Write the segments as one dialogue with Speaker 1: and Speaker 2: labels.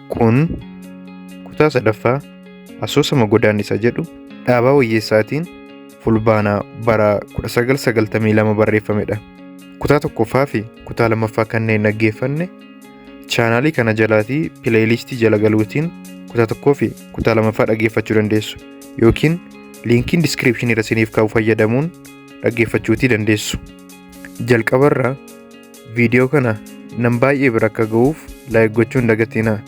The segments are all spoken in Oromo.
Speaker 1: Kun kutaa sadaffaa asoosama godaannisa jedhu dhaabaa Wayyeessaatiin fulbaanaa bara 1992 barreeffamedha. Kutaa tokkoffaa fi kutaa lammaffaa kanneen dhaggeeffanne chaanaalii kana jalaatii pileeylistii jala galuutiin kutaa tokkoo fi kutaa lammaffaa dhaggeeffachuu dandeessu yookiin liinkiin diskiripshinii irra isiniif kaa'u fayyadamuun dhaggeeffachuutii dandeessu. Jalqabarraa viidiyoo kana nam baay'ee bira akka ga'uuf laayik gochuun hin dagatinaa.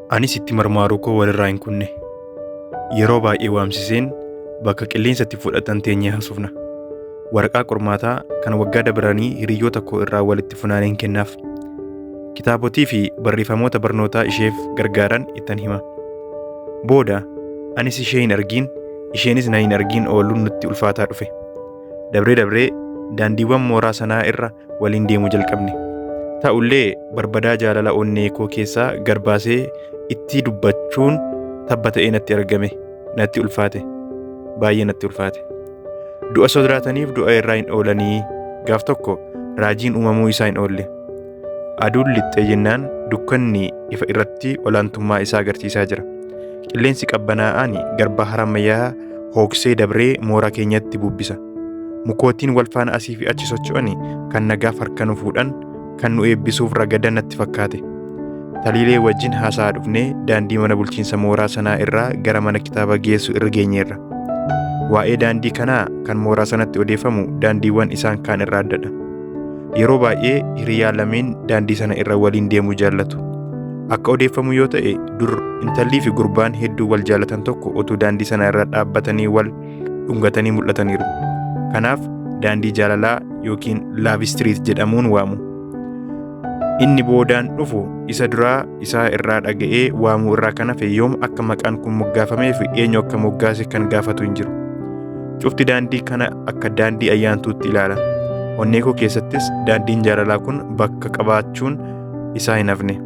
Speaker 1: Anis itti marmaaruu koo walirraa hin kunne. Yeroo baay'ee waamsiseen bakka qilleensatti fudhatan teenyee haasofna. Waraqaa qormaataa kan waggaa dabranii hiriyoota koo irraa walitti funaaneen kennaaf. Kitaabotii fi barreeffamoota barnootaa isheef gargaaran ittan hima. Booda anis ishee hin argiin, isheenis na hin argiin ooluun nutti ulfaataa dhufe. Dabree daandiiwwan mooraa sanaa irra waliin deemuu jalqabne. Ta'ullee barbadaa jaalala onnee koo keessaa garbaasee itti dubbachuun tabba ta'ee natti argame. Natti ulfaate. Baay'ee natti ulfaate. Du'a sodaataniif du'a irraa hin oolanii. Gaaf tokko raajiin uumamuu isaa hin oolle. Aduun lixxee jennaan dukkanni ifa irratti olaantummaa isaa agarsiisaa jira. Qilleensi qabbanaa'aan garbaa harammayyaa hooksee dabree mooraa keenyatti bubbisa. Mukootiin wal faana asii fi achi socho'an kan nagaaf harka nu fuudhan, kan nu eebbisuuf ragadan natti fakkaate. Taliilee wajjin haasaa dhufnee daandii mana bulchiinsa mooraa sanaa irraa gara mana kitaaba geessu irra geenyeerra. Waa'ee daandii kanaa kan mooraa sanatti odeeffamu daandiiwwan isaan kaan irraa addadha. Yeroo baay'ee hiriyaa lameen daandii sana irra waliin deemuu jaallatu. Akka odeeffamu yoo ta'e dur intallii fi gurbaan hedduu wal jaallatan tokko utuu daandii sana irra dhaabbatanii wal dhungatanii mul'ataniiru. Kanaaf daandii jaalalaa yookiin laavi istiriit jedhamuun waamu. Inni boodaan dhufu isa duraa isaa irraa dhaga'ee waamuu irraa kan hafe yoom akka maqaan kun moggaafamee fi eenyu akka moggaase kan gaafatu hin jiru. Cufti daandii kana akka daandii ayyaantuutti ilaala. Onnee koo keessattis daandiin jaalalaa kun bakka qabaachuun isaa hin hafne.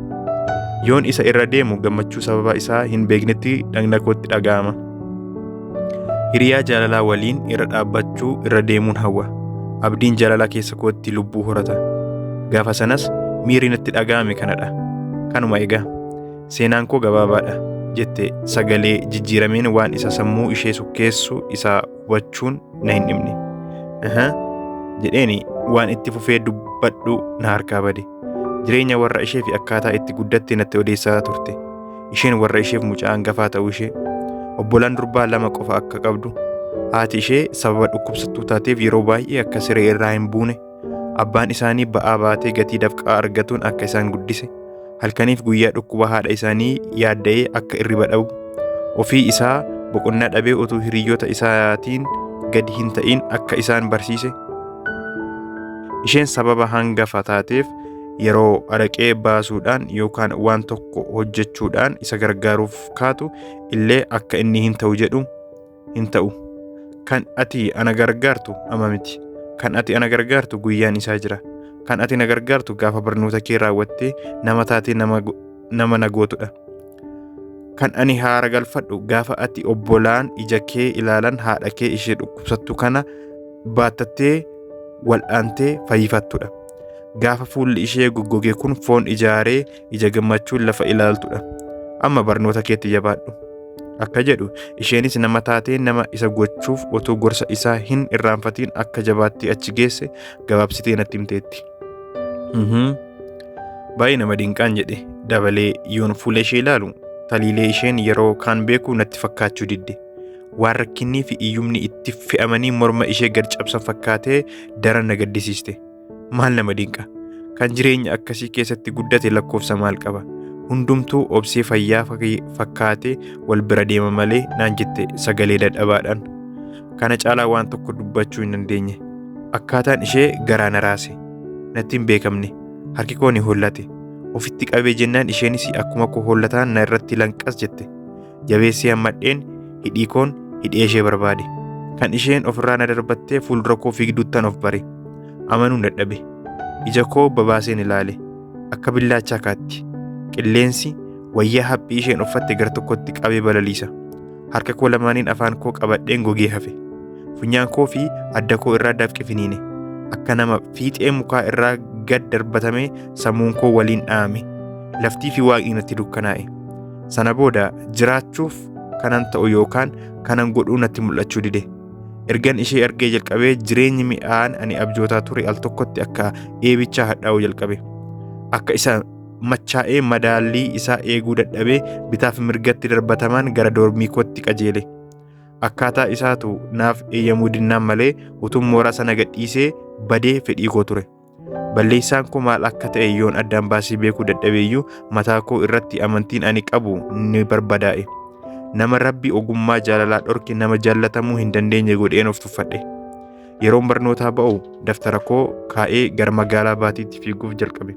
Speaker 1: Yoon isa irra deemu gammachuu sababa isaa hin beeknetti dhagna kootti dhaga'ama. Hiriyaa jaalalaa waliin irra dhaabbachuu irra deemuun hawwa. Abdiin jaalalaa keessa kootti lubbuu horata. Gaafa sanas miirri natti dhaga'ame kanadha. Kanuma egaa seenaan koo gabaabaadha jette sagalee jijjiirameen waan isa sammuu ishee sukkeessu isaa hubachuun na hin dhibne. Jedheeni waan itti fufee dubbadhu na harkaa bade. Jireenya warra ishee fi akkaataa itti guddatte natti odeessaa turte. Isheen warra isheef mucaa hangafaa ta'uu ishee, obbolaan durbaa 2 qofa akka qabdu, haati ishee sababa dhukkubsattuu taateef yeroo baay'ee akka siree irraa hin buune, abbaan isaanii ba'aa baatee gatii dafqaa argatuun akka isaan guddise, halkaniif guyyaa dhukkuba haadha isaanii yaadda'ee akka irriba dhabu, ofii isaa boqonnaa dhabee utuu hiriyoota isaatiin gadi hin ta'in akka isaan barsiise. Isheen sababa hangafa taateef yeroo araqee baasuudhaan yookaan waan tokko hojjechuudhaan isa gargaaruuf kaatu illee akka inni hin ta'u jedhu hin ta'u. Kan ati ana gargaartu amma miti. Kan ati ana gargaartu guyyaan isaa jira. Kan ati na gargaartu gaafa barnoota kee raawwattee nama taatee nama nagootudha. Kan ani haara galfadhu gaafa ati obbolaan ija kee ilaalan haadha kee ishee dhukkubsattu kana baattattee wal'aantee fayyifattudha. Gaafa fuulli ishee goggogee kun foon ijaaree ija gammachuun lafa ilaaltudha. Amma barnoota keetti jabaadhu. Akka jedhu isheenis nama taatee nama isa gochuuf otoo gorsa isaa hin irraanfatiin akka jabaatti achi geesse gabaabsitee natti himteetti. Baay'ee nama dinqaan jedhe dabalee yoon fuula ishee ilaalu taliilee isheen yeroo kaan beeku natti fakkaachuu didde. Waan rakkinnii fi iyyumni itti fe'amanii morma ishee gad cabsan fakkaatee daran na gaddisiiste. Maal nama dinqa? Kan jireenya akkasii keessatti guddate lakkoofsa maal qaba? Hundumtuu obsee fayyaa fakkaatee wal bira deema malee naan jette sagalee dadhabaadhaan. Kana caalaa waan tokko dubbachuu hin dandeenye. Akkaataan ishee garaa na raase. Natti hin beekamne. Harki koo ni hollate. Ofitti qabee jennaan isheenis akkuma koo hollataan na irratti lanqas jette. Jabeessee hammadheen hidhii koon hidhee ishee barbaade. Kan isheen ofirraa na darbattee fuuldura koo fiigduttan of bare. Amanuun dadhabe. Ija koo babaaseen ilaale. Akka billaachaa kaatti. Qilleensi wayyaa haphii isheen uffatte gar tokkotti qabee balaliisa. Harka koo lamaaniin afaan koo qabadheen gogee hafe. Funyaan koo fi adda koo irraa dafqe finiine. Akka nama fiixee mukaa irraa gad darbatame sammuun koo waliin dha'ame. Laftii fi waaqni natti dukkanaa'e. Sana booda jiraachuuf kanan ta'u yookaan kanan godhuu natti mul'achuu dide. Ergan ishee argee jalqabee jireenyi mi'aan ani abjootaa ture al tokkotti akka eebichaa hadhaa'uu jalqabe. Akka isa machaa'ee madaallii isaa eeguu dadhabee bitaaf mirgatti darbatamaan gara doormii kootti qajeele. Akkaataa isaatu naaf eeyyamuu dinnaan malee utuun mooraa sana gadhiisee badee fedhii koo ture. Balleessaan koo maal akka ta'e yoon addaan baasii beekuu dadhabeeyyuu mataa koo irratti amantiin ani qabu ni barbadaa'e. Nama Rabbi ogummaa jaalalaa dhorke nama jaallatamuu hin dandeenye godheen of tuffadhe. Yeroon barnootaa ba'u daftara koo kaa'ee gara magaalaa Baatiitti fiiguuf jalqabe.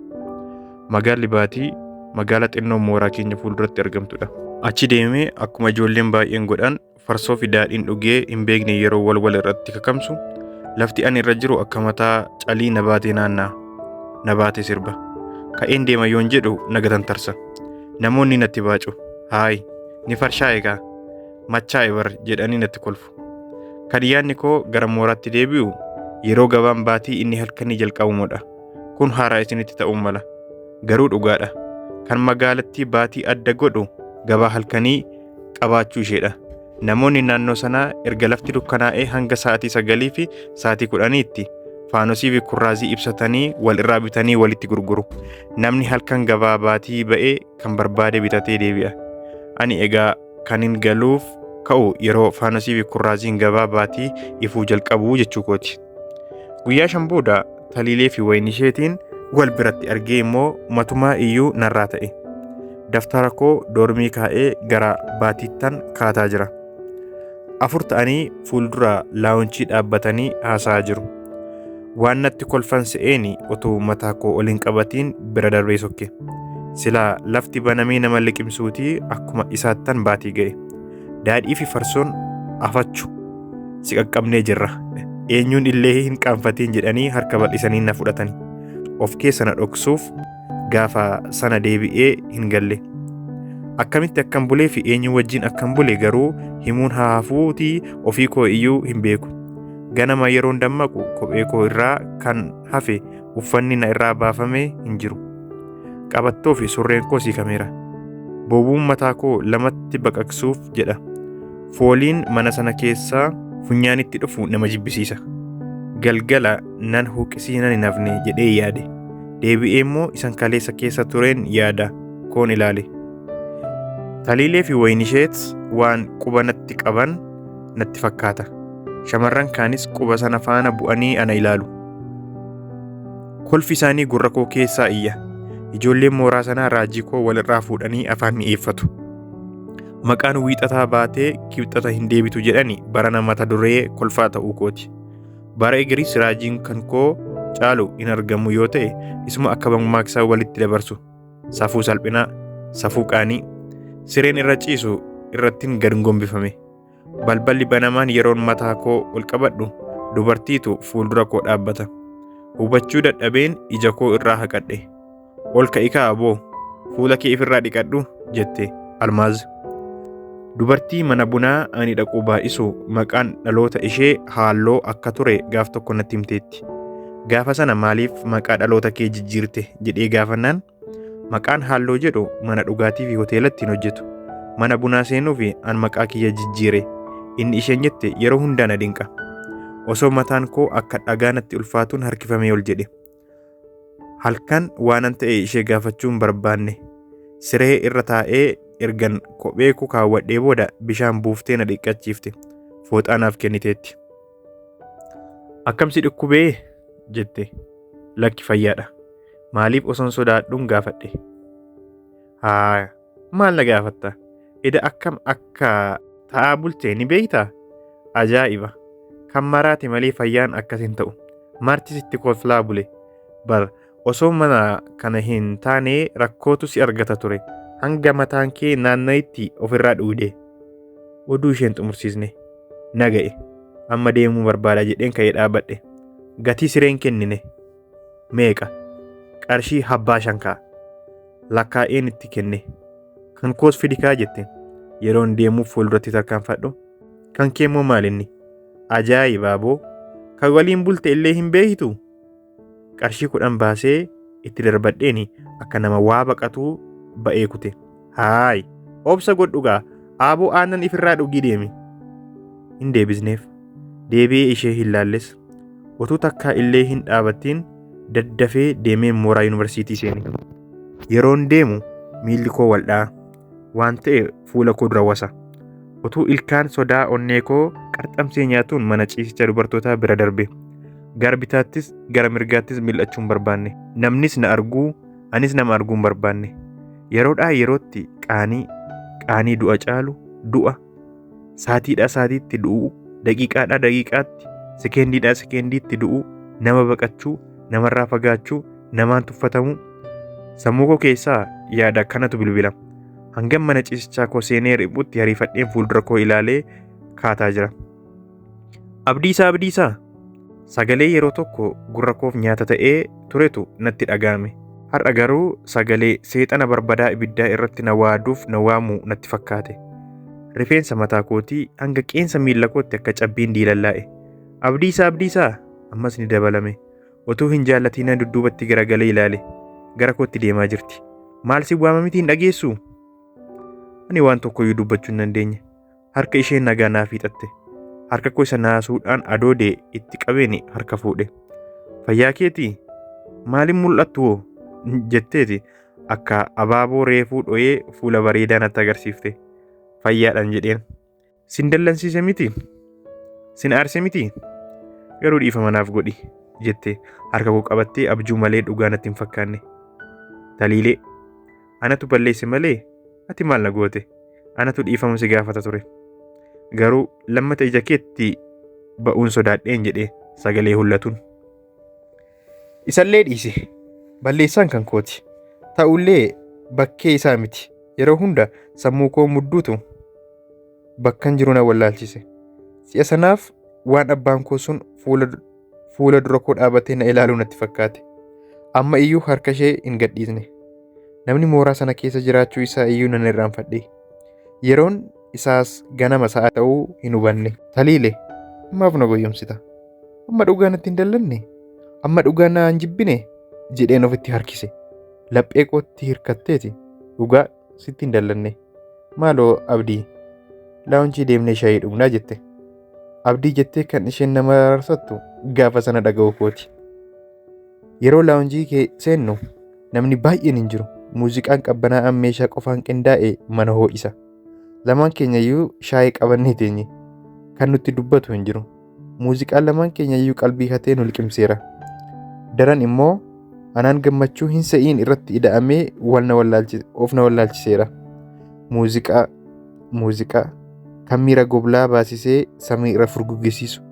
Speaker 1: Magaalli Baatii magaala xinnoo mooraa keenya fuulduratti argamtudha. Achi deemee akkuma ijoolleen baay'een godhan farsoo fi daadhiin dhugee hin beekne yeroo wal irratti kakamsu lafti ani irra jiru akka mataa calii na baatee naanna'a. Na baatee sirba. Ka'een deema yoon jedhu nagatan tarsa. Namoonni natti baacu. Haayi ni farshaa'e kaa machaa'e bar jedhanii natti kolfu. Kan yaadni koo gara mooraatti deebi'u yeroo gabaan Baatii inni halkanii jalqabumudha. Kun haaraa isinitti ta'uu mala. Garuu dhugaadha. Kan magaalattii Baatii adda godhu gabaa halkanii qabaachuu isheedha. Namoonni naannoo sanaa erga lafti dukkanaa'ee hanga sa'aatii 9 fi sa'aatii 10tti faanosii fi kurraazii ibsatanii wal irraa bitanii walitti gurguru. Namni halkan gabaa Baatii ba'ee kan barbaade bitatee deebi'a. Ani egaa kanin galuuf ka'u yeroo faanosii fi kurraaziin gabaa Baatii ifuu jalqabu jechuu kooti. Guyyaa 5 booda Taliilee fi Waynisheetiin wal biratti argee immoo matumaa iyyuu narraa ta'e. Daftara koo doormii kaa'ee gara Baatiittan kaataa jira. 4 ta'anii fuuldura laawunchii dhaabbatanii haasa'aa jiru. Waan natti kolfan se'eeni otoo mataa koo ol hin qabatiin bira darbee sokke. Silaa lafti banamee nama liqimsuutii akkuma isaattan Baatii ga'e. Daadhii fi farsoon afachu si qaqqabnee jirra. Eenyuun illee hin qaanfatiin jedhanii harka bal'isanii na fudhatani. Of keessa na dhoksuuf gaafa sana deebi'ee hin galle. Akkamitti akkan bulee fi eenyu wajjin akkan bule garuu himuun haafuutii ofii koo iyyuu hin beeku. Ganama yeroon dammaqu kophee koo irraa kan hafe uffanni na irraa baafamee hin jiru. Qabattoo fi surreen koo siikameera. Boobuun mataa koo lamatti baqaqsuuf jedha. Fooliin mana sana keessaa funyaanitti dhufu nama jibbisiisa. Galgala nan huqisiinan hin hafne jedhee yaade. Deebi'ee immoo isan kaleessa keessa tureen yaada koon ilaale. Taliilee fi Waynisheet waan quba natti qaban natti fakkaata. Shamarran kaanis quba sana faana bu'anii ana ilaalu. Kolfi isaanii gurra koo keessaa iyya. Ijoolleen mooraa sanaa raajii koo walirraa fuudhanii afaan mi'eeffatu. Maqaan wiixataa baatee kibxata hin deebitu jedhani barana mata duree kolfaa ta'uu kooti. Bara Igiriis raajiin kan koo caalu in argamu yoo ta'e isuma akka mammaaksaa walitti dabarsu. Safuu salphinaa, safuu qaanii, sireen irra ciisu irrattiin gad gombifame. Balballi banamaan yeroon mataa koo ol qabadhu dubartiitu fuuldura koo dhaabbata. Hubachuu dadhabeen ija koo irraa haqadhe. Ol ka'i kaa'aboo fuula kee ifirraa dhiqadhu jette Almaaz. Dubartii mana bunaa ani dhaquu baay'isu maqaan dhaloota ishee Haalloo akka ture gaaf tokko natti himteetti. Gaafa sana maaliif maqaa dhaloota kee jijjiirte jedhee gaafannaan maqaan Haalloo jedhu mana dhugaatii fi hoteelatti hin hojjetu. Mana bunaa seenuu fi an maqaa kiyya jijjiire. Inni isheen jette yeroo hundaa na dinqa. Osoo mataan koo akka dhagaa natti ulfaatuun harkifamee ol jedhe. Halkan waanan ta'e ishee gaafachuun barbaanne. Siree irra taa'ee ergan kophee koo kaawwadhee booda bishaan buuftee na dhiqqachiifte. Fooxaa naaf kenniteetti. Akkamsi dhukkubee jette. Lakki fayyaadha. Maaliif osoon sodaadhuun gaafadhe. Haa maal na gaafatta? Eda akkam akka ta'aa bultee ni beektaa? Ajaa'iba! Kan maraate malee fayyaan akkas hin ta'u. Marti sitti kolfaa bule. Bar osoo mana kana hin taane rakkootu si argata ture. Hanga mataan kee naanna'itti ofirraa dhuudee. Oduu isheen xumursiisne. Naga'e. Amma deemuu barbaada jedheen ka'ee dhaabadhe. Gatii sireen kennine. Meeqa? Qarshii 5,000. Lakkaa'een itti kenne. Kan koos fidikaa jette. yeroon deemuuf fuulduratti tarkaanfadhu. Kan kee immoo maalinni? Ajaa'iba aboo! Kan waliin bulte illee hin beektu? Qarshii 10 baasee itti darbadheeni akka nama waa baqatuu ba'ee kute. Haay! Obsa godhugaa aboo aannan ifirraa dhugii deemi. Hin deebisneef. Deebi'ee ishee hin laalles. Otuu takkaa illee hin dhaabattiin daddafee deemee mooraa yuunivarsiitii seene. Yeroon deemu miilli koo waldhaa waan ta'e fuula koo dura wasa. Otuu ilkaan sodaa onnee koo qarxamsee nyaatuun mana ciisicha dubartootaa bira darbe. Gara bitaattis gara mirgaattis mil'achuu hin barbaanne. Namnis na arguu anis nama arguu hin barbaanne. Yeroodhaa yerootti qaanii du'a caalu du'a. Saatiidhaa saatiitti du'u, daqiiqaadhaa daqiiqaatti, sekendiidhaa sekendiitti du'u, nama baqachuu, namarraa fagaachuu, namaan tuffatamuu. Sammuu koo keessaa yaada akkanatu bilbila. Hangam mana ciisichaa koo seenee riphutti hariifadheen fuuldura koo ilaalee kaataa jira. Abdiisaa! Sagalee yeroo tokko gurra koof nyaata ta'ee turetu natti dhaga'ame. Har'a garuu sagalee seexana barbadaa ibiddaa irratti na waaduuf na waamuu natti fakkaate. Rifeensa mataa kootii hanga qeensa miilla kootti akka cabbiin diilallaa'e. Abdiisaa! Ammas ni dabalame. Otuu hin jaallatiin dudduubatti garagalee ilaale. Gara kootti deemaa jirti. Maal si waama miti hin dhageessu? Ani waan tokkoyyuu dubbachuu hin dandeenye. Harka isheen nagaa naaf hiixatte. Harka koo isa naasuudhaan adoodee itti qabeeni harka fuudhe. Fayyaa keetii? Maaliin mul'attu hoo? Jetteeti akka abaaboo reefuu dho'ee fuula bareedaa natti agarsiifte. Fayyaadhaan jedheen. Sin dallansiise miti? Sin aarse miti? Garuu dhiifama naaf godhi jette harka koo qabattee abjuu malee dhugaa natti hin fakkaanne. Taliilee, anatu balleesse malee ati maal na goote? Anatu dhiifama si gaafata ture. Garuu lammata ija keetti ba'uun sodaadheen jedhee sagalee hullatuun. Isallee dhiise. Balleessaan kan kooti. Ta'ullee bakkee isaa miti. Yeroo hunda sammuu koo mudduutu bakkan jiru na wallaalchise. Si'a sanaaf waan abbaan koo sun fuula dura koo dhaabatee na ilaaluu natti fakkaate. Amma iyyuu harka ishee hin gadhiisne. Namni mooraa sana keessa jiraachuu isaa iyyuu nan irraanfadhe. Yeroon isaas ganama sa'a ta'uu hin hubanne. Taliile, maaf na goyyomsita? Amma dhugaa natti hin dallanne? Amma dhugaa na hin jibbine? Jedheen ofitti harkise. Laphee kootti hirkatteeti. Dhugaa sitti hin dallanne. Maaloo Abdii, laawunchii deemnee shaayii dhugnaa jette. Abdii jettee kan isheen nama raarsattu gaafa sana dhaga'u kooti. Yeroo laawunjii kee seennu namni baay'een hin jiru. Muuziqaan qabbanaa'aan meeshaa qofaan qindaa'e mana hoo'isa. Lamaan keenya iyyuu shaayii qabannee teenye. Kan nutti dubbatu hin jiru. Muuziqaan lamaan keenya iyyuu qalbii hatee nu liqimseera. Daran immoo anaan gammachuu hin sa'iin irratti ida'amee of na wallaalchiseera. Muuziqaa kan miira goblaa baasisee samii irra furguggisiisu,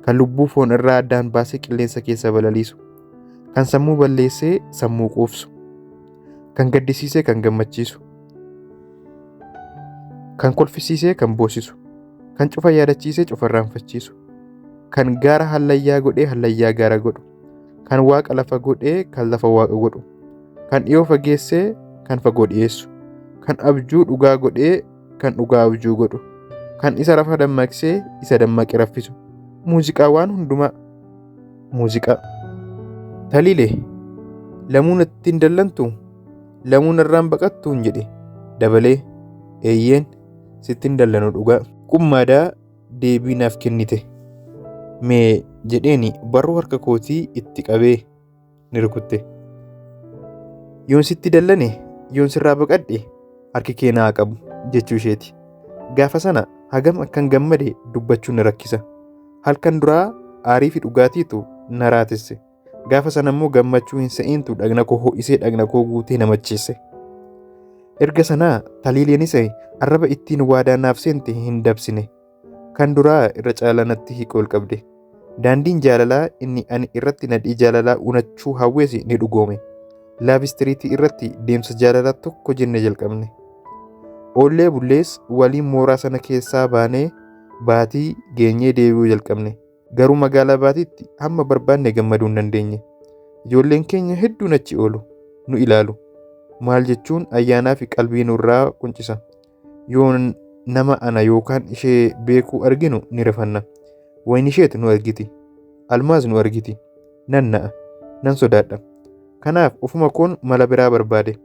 Speaker 1: kan lubbuu foon irraa addaan baasee qilleensa keessa balaliisu, kan sammuu balleessee sammuu quufsu, kan gaddisiisee kan gammachiisu, kan kolfisiisee kan boosisu, kan cufa yaadachiisee cufa irraanfachiisu, kan gaara hallayyaa godhee hallayyaa gaara godhu, kan waaqa lafa godhee kan lafa waaqa godhu, kan dhiyoo fageessee kan fagoo dhiyeessu, kan abjuu dhugaa godhee kan dhugaa abjuu godhu, kan isa rafa dammaqsee isa dammaqe raffisu. Muuziqaa waan hundumaa. Muuziqaa. Taliilee, lamuun itti hin dallantu? Lamuun irraan baqattuun jedhe. Dabalee, eeyyeen sitti hin dallanu dhugaa. Qummaadaa deebii naaf kennite. Mee jedheeni barruu harka kootii itti qabee ni rukutte. Yoon sitti dallane, yoon sirraa baqadhe harki kee naa qabu jechuu isheeti. Gaafa sana hagam akkan gammade dubbachuu na rakkisa. Halkan duraa aarii fi dhugaatiitu na raatesse. Gaafa sana immoo gammachuu hin sa'iintu dhagna koo ho'isee dhagna koo guutee na macheesse. Erga sanaa Taliileenis arraba ittiin waadaa naaf seente hin dabsine. Kan duraa irra caalaa natti hiiqoo ol qabde. Daandiin jaalalaa inni ani irratti nadhii jaalalaa unachuu hawweesi ni dhugoome. Laabistiriitii irratti deemsa jaalalaa tokko jenne jalqabne. Oollee bullees waliin mooraa sana keessaa baanee baatii geenyee deebi'uu jalqabne. Garuu magaalaa baatiitti hamma barbaanne gammaduu hin dandeenye. Ijoolleen keenya hedduun achi oolu, nu ilaalu. Maal jechuun ayyaanaa fi qalbii nurraa quncisa. Yoo nama ana yookaan ishee beekuu arginu ni rifanna. Wayni isheetu nu argiti. Almaaz nu argiti. Nan na'a. Nan sodaadha. Kanaaf ufuma koon mala biraa barbaade.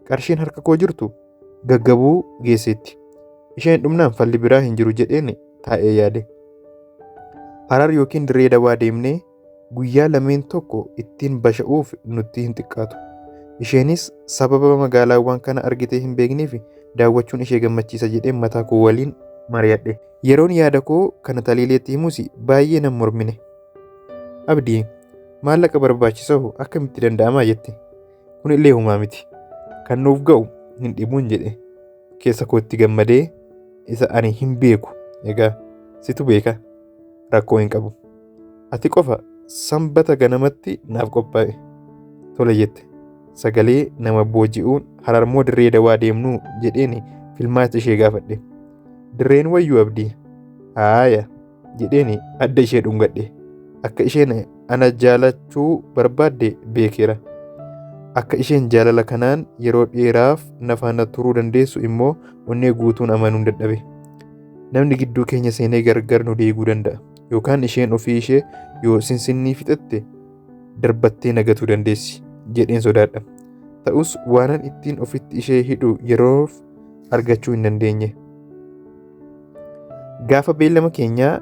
Speaker 1: Qarshiin harka koo jirtu gaggabuu geesseetti. Isheen dhumnaan falli biraa hin jiru jedheen taa'ee yaade. Harar yookiin Dirree Dawaa deemnee guyyaa lameen tokko ittiin basha'uuf nutti hin xiqqaatu. Isheenis sababa magaalaawwan kana argitee hin beekneef daawwachuun ishee gammachiisa jedheen mataa koo waliin mari'adhe. Yeroon yaada koo kana Taliileetti himus baay'ee nan mormine. Abdii maallaqa barbaachisahu akkamitti danda'amaa jette. Kun illee humaa miti. Kan nuuf ga'u hin dhibuun jedhe. Keessa kootti gammadee isa ani hin beeku. Egaa situ beeka. Rakkoo hin qabu. Ati qofa sanbata ganamatti naaf qophaa'e. Tole jette. Sagalee nama booji'uun Hararmoo Dirree Dawaa deemnuu jedheen filmaata ishee gaafadhe. Dirreen wayyuu Abdii. Haaya jedheen adda ishee dhungadhe. Akka isheen ana jaalachuu barbaadde beekeera. Akka isheen jaalala kanaan yeroo dheeraaf na faana turuu dandeessu immoo onnee guutuun amanuun dadhabe. Namni gidduu keenya seenee gargar nu deeguu danda'a. Yookaan isheen ofii ishee yoo sinsinnii fixatte darbattee nagatuu dandeessi jedheen sodaadha. Ta'us waanan ittiin ofitti ishee hidhu yeroof argachuu hin dandeenye. Gaafa beellama keenyaa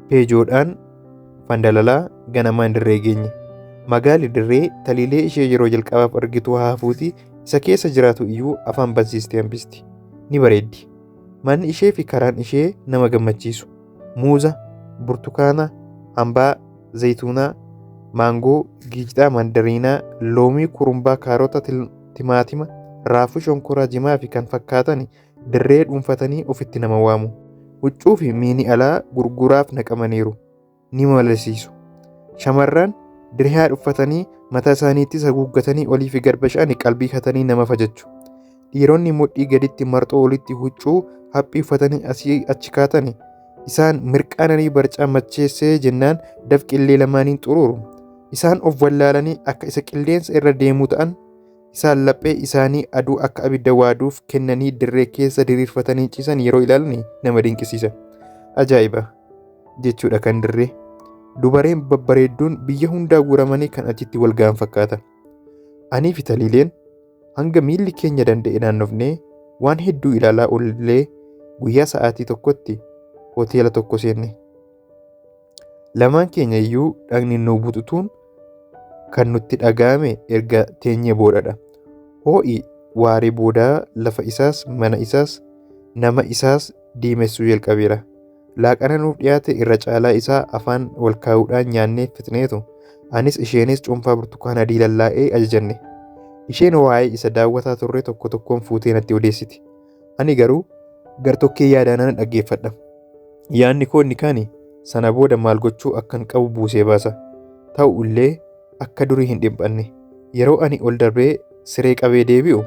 Speaker 1: peejoodhaan fandalalaa ganamaan dirree geenye. Magaali dirree Taliilee ishee yeroo jalqabaaf argitu haafuuti isa keessa jiraatu iyyuu afaan bansiistee hambisti. Ni bareeddi. Manni ishee fi karaan ishee nama gammachiisu. Muuza, burtukaana, hambaa, zayituunaa, maangoo, giijxaa mandariinaa, loomii, kurumbaa, kaarota, timaatima, raafuu, shonkoraa, jimaa fi kan fakkaatan dirree dhuunfatanii ofitti nama waamu. Huccuu fi miini alaa gurguraaf naqamaniiru. Ni malalisiisu. Shamarran diriyaa uffatanii mataa isaaniittis haguuggatanii olii fi garbashaan qalbii hatanii nama fajachu. Dhiironni mudhii gaditti marxoo olitti huccuu haphii uffatanii asii achi kaatani. Isaan mirqaananii barcaa macheessee jennaan dafqillee lamaaniin xuruuru. Isaan of wallaalanii akka isa qilleensa irra deemuu ta'an. Isaan laphee isaanii aduu akka abidda waaduuf kennanii dirree keessa diriirfatanii ciisan yeroo ilaalan nama dinqisiisa. Ajaa'iba jechuudha kan dirree. Dubareen babbareedduun biyya hundaa guuramanii kan achitti wal ga'an fakkaata. Anii fi Taliileen hanga miilli keenya danda'e naannofnee waan hedduu ilaalaa oollee guyyaa sa'aatii tokkotti hoteela tokko seenne. Lamaan keenya iyyuu dhagni nuu bututuun kan nutti dhaga'ame erga teenyee boodadha. Hoo'i waaree boodaa lafa isaas mana isaas nama isaas diimessuu jalqabeera. Laaqana nuuf dhiyaate irra caalaa isaa afaan wal kaa'uudhaan nyaannee fixneetu. Anis isheenis cuunfaa burtukaana adii lallaa'ee ajajanne. Isheen waa'ee isa daawwataa turre tokko tokkoon fuutee natti odeessiti. Ani garuu gartokkee yaadaan dhaggeeffadha. Yaadni koo inni kaani sana booda maal gochuu akkan qabu buusee baasa. Ta'u illee akka durii hin dhiphanne. Yeroo ani ol darbee siree qabee deebi'u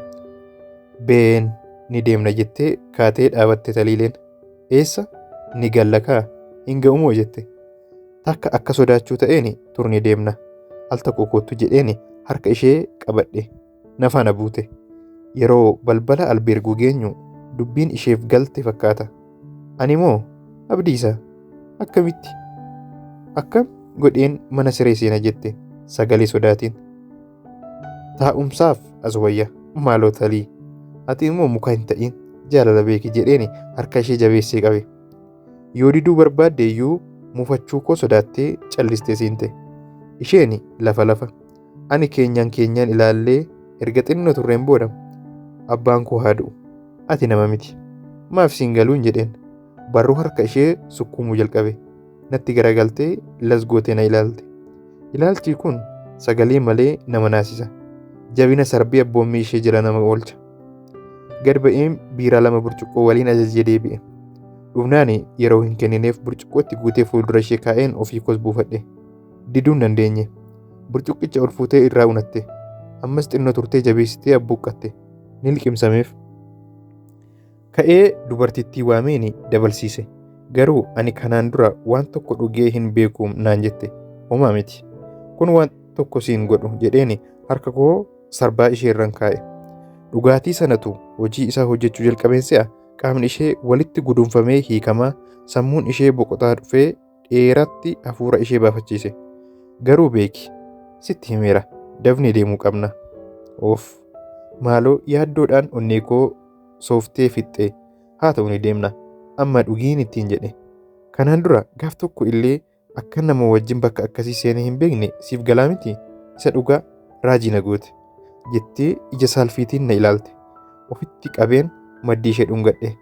Speaker 1: been ni deemna jettee kaatee dhaabatte Taliileen. Eessa? Ni gallakaa hin ga'umoo jette. Takka akka sodaachuu ta'een turni deemna. Al tokko kottu jedheen harka ishee qabadhe. Na faana buute. Yeroo balbala albeerguu geenyu dubbiin isheef galte fakkaata. Ani moo Abdiisaa akkamitti? Akkam godheen mana siree seena jette sagalee sodaatiin. Taa'umsaaf as wayya maaloo Talii. Ati immoo muka hin ta'in jaalala beeki jedheen harka ishee jabeessee qabe. Yoo diduu barbaadde iyyuu mufachuu koo sodaattee callistee siinte. Isheen lafa. Ani keenyaan ilaallee erga xinnoo turreen booda abbaan koo haa du'u. Ati nama miti. Maaf siin galuun jedheen. Barruu harka ishee sukkuumuu jalqabe. Natti garagaltee las gootee na ilaalte. Ilaalchi kun sagalee malee nama naasisa. Jabina sarbii abboommii ishee jala nama oolcha. Gad ba'een biiraa 2 burcuqqoo waliin ajajee deebi'e. Dhufnaan yeroo hin kennineef burcuqqootti guutee fuuldura ishee kaa'een ofii koos buufadhe. Diduun dandeenye. Burcuqqicha ol fuutee irraa unatte. Ammas xinnoo turtee jabeessitee abbuuqqatte. Ni liqimsameef. Ka'ee dubartittii waameen dabalsiise. Garuu ani kanaan dura waan tokko dhugee hin beeku naan jette. Homaa miti. Kun waan tokko siin godhu jedheen harka koo sarbaa ishee irraan kaa'e. Dhugaatii sanatu hojii isaa hojjechuu jalqabeen se'a qaamni ishee walitti gudunfamee hiikamaa sammuun ishee boqotaa dhufee dheeratti hafuura ishee baafachiise. Garuu beeki sitti himeera dafnee deemuu qabna. Oof maaloo yaaddoodhaan onnee koo sooftee fixxee haa ta'u ni deemna amma dhugiin ittiin jedhe. Kanaan dura gaaf tokko illee akka nama wajjin bakka akkasii seenee hin beekne siif galaa miti isa dhugaa raajii na goote jettee ija saalfiitiin na ilaalte. Ofitti qabeen maddii ishee dhungadhe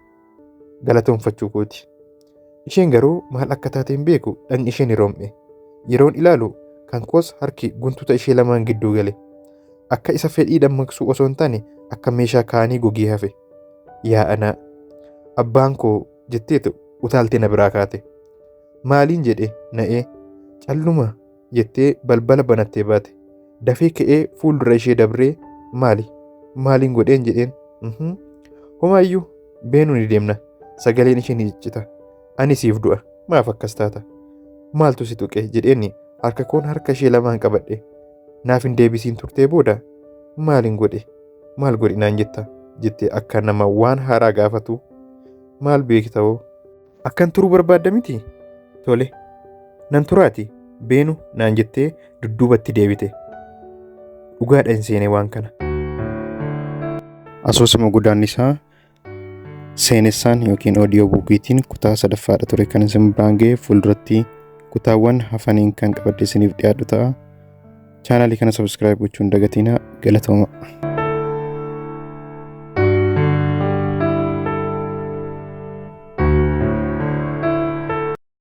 Speaker 1: galatoonfachuu kooti. Isheen garuu maal akka taate hin beeku dhagni isheen hiroom'e. Yeroon ilaalu kan koos harki guntuta ishee lamaan gidduu gale. Akka isa fedhii dammaqsuu osoo hin taane akka meeshaa kaanii gogee hafe. Yaa anaa abbaan koo jetteetu utaaltee na biraa kaate. Maaliin jedhe na'ee calluma jettee balbala banattee baate. Dafee ka'ee fuuldura ishee dabree maaliin godheen jedheen homaayyuu beenuu ni deemna sagaleen ishee ni ciccita ani siif du'a maaf akkas taata maaltu si tuqe jedheen harka koon harka ishee lamaan qabadhe naaf hin deebisiin turtee booda maaliin godhe maal godhi naan jetta jettee akka nama waan haaraa gaafatu maal beektawoo akkan turuu barbaadda miti tole nan turaati beenu naan jettee dudduubatti deebite. Dhugaadhaan seenee waan kana. Asoosama guddaan isaa seenessaan yookiin oodiyoo buukiitiin kutaa sadaffaadha ture kan isin biraan ga'e fuulduratti kutaawwan hafaniin kan qabadde isiniif dhiyaatu ta'a. Chaanaalii kana sabskiraayib gochuun dagatinaa galatooma.